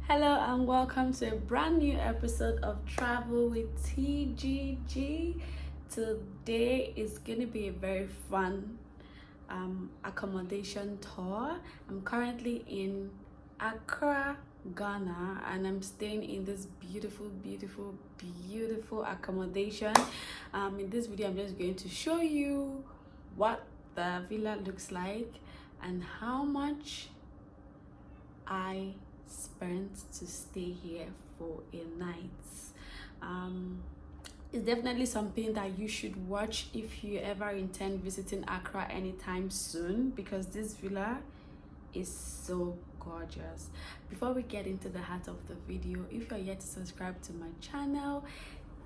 Hello and welcome to a brand new episode of Travel with TGG. Today is going to be a very fun accommodation tour. I'm currently in Accra, Ghana, and I'm staying in this beautiful accommodation. In this video, I'm just going to show you what the villa looks like and how much I spent to stay here for a night. It's definitely something that you should watch if you ever intend visiting Accra anytime soon, because this villa is so gorgeous. Before we get into the heart of the video, if you're yet to subscribe to my channel,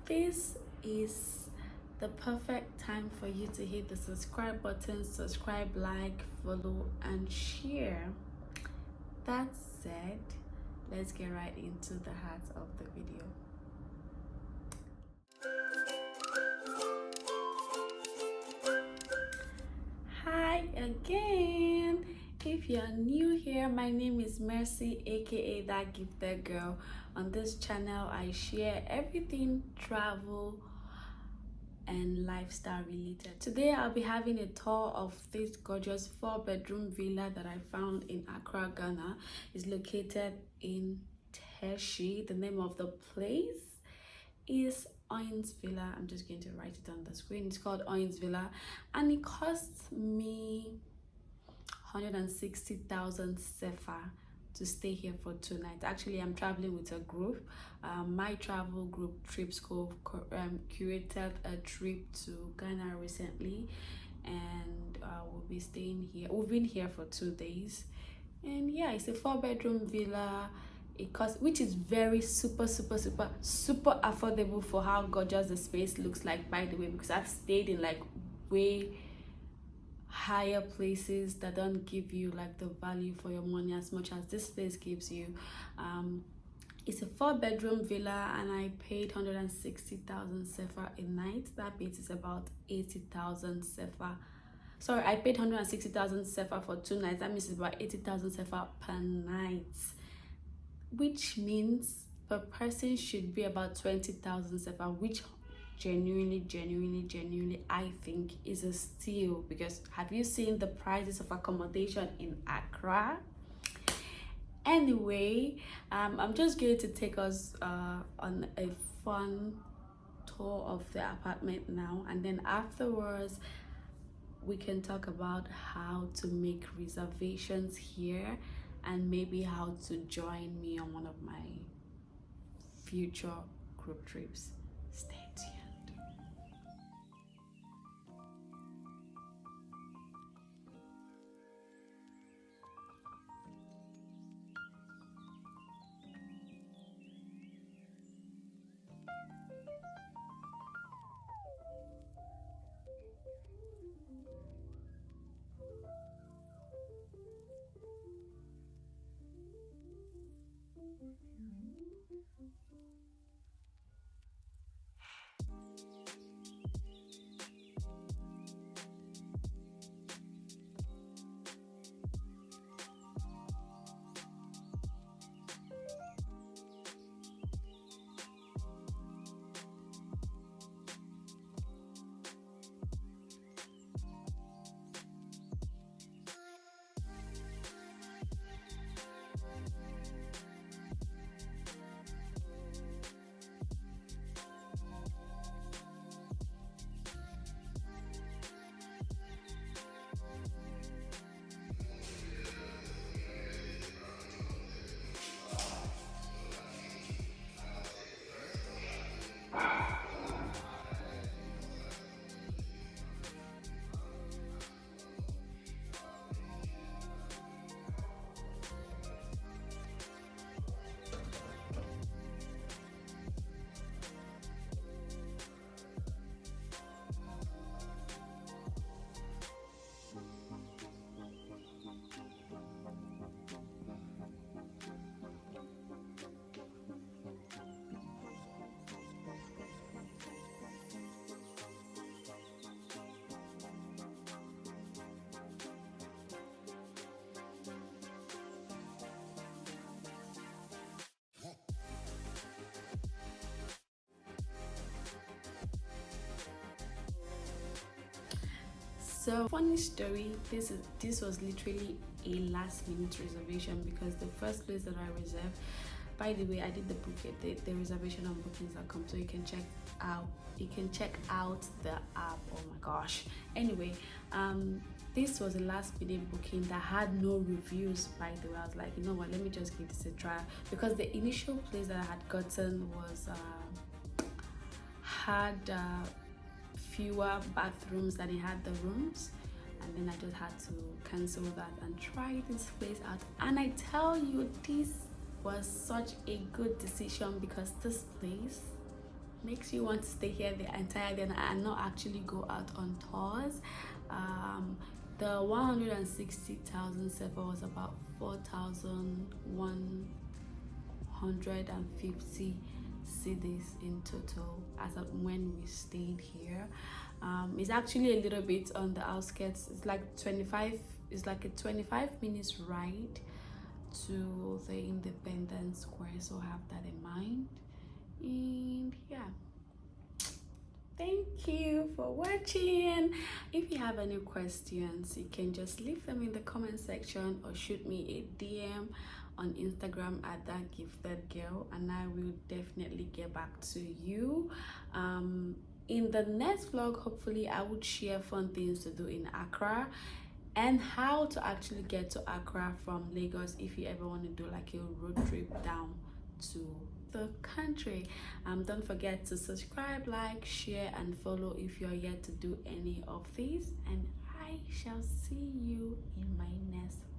this is the perfect time for you to hit the subscribe button, subscribe, like, follow and share. That said, let's get right into the heart of the video. Hi again. If you're new here, my name is Mercy, aka That Gifted Girl. On this channel, I share everything travel and lifestyle related. Today I'll be having a tour of this gorgeous 4-bedroom villa that I found in Accra, Ghana. It's located in Teshie. The name of the place is Onyx Villa. I'm just going to write it on the screen. It's called Onyx Villa and it costs me 160,000 sefa to stay here for 2 nights. Actually, I'm traveling with a group. My travel group Trip School curated a trip to Ghana recently, and we'll be staying here. We've been here for 2 days, and yeah, it's a 4-bedroom villa. It costs, which is very super affordable for how gorgeous the space looks like, by the way, because I've stayed in like way higher places that don't give you like the value for your money as much as this place gives you. It's a 4-bedroom villa and I paid 160,000 sefa a night. That means it's about 80,000 sefa. Sorry, I paid 160,000 sefa for 2 nights. That means it's about 80,000 sefa per night, which means per person should be about 20,000 sefa, which genuinely I think is a steal. Because have you seen the prices of accommodation in Accra? Anyway, I'm just going to take us on a fun tour of the apartment now, and then afterwards we can talk about how to make reservations here and maybe how to join me on one of my future group trips. Stay tuned. So funny story, this was literally a last minute reservation, because the first place that I reserved, by the way, I did the booking, the reservation on bookings.com, so you can check out the app. Oh my gosh. Anyway, this was a last minute booking that had no reviews, by the way. I was like, you know what, let me just give this a try, because the initial place that I had gotten was had fewer bathrooms than it had the rooms, and then I just had to cancel that and try this place out. And I tell you, this was such a good decision, because this place makes you want to stay here the entire day and not actually go out on tours. The 160,000 sefer was about 4,150 cedis in total as of when we stayed here. It's actually a little bit on the outskirts. It's like a 25 minutes ride to the Independence Square, so have that in mind. And yeah, thank you for watching. If you have any questions, you can just leave them in the comment section or shoot me a DM on Instagram at that gifted girl, and I will definitely get back to you. In the next vlog, hopefully I would share fun things to do in Accra and how to actually get to Accra from Lagos if you ever want to do like a road trip down to the country. Don't forget to subscribe, like, share and follow if you're yet to do any of these, and I shall see you in my next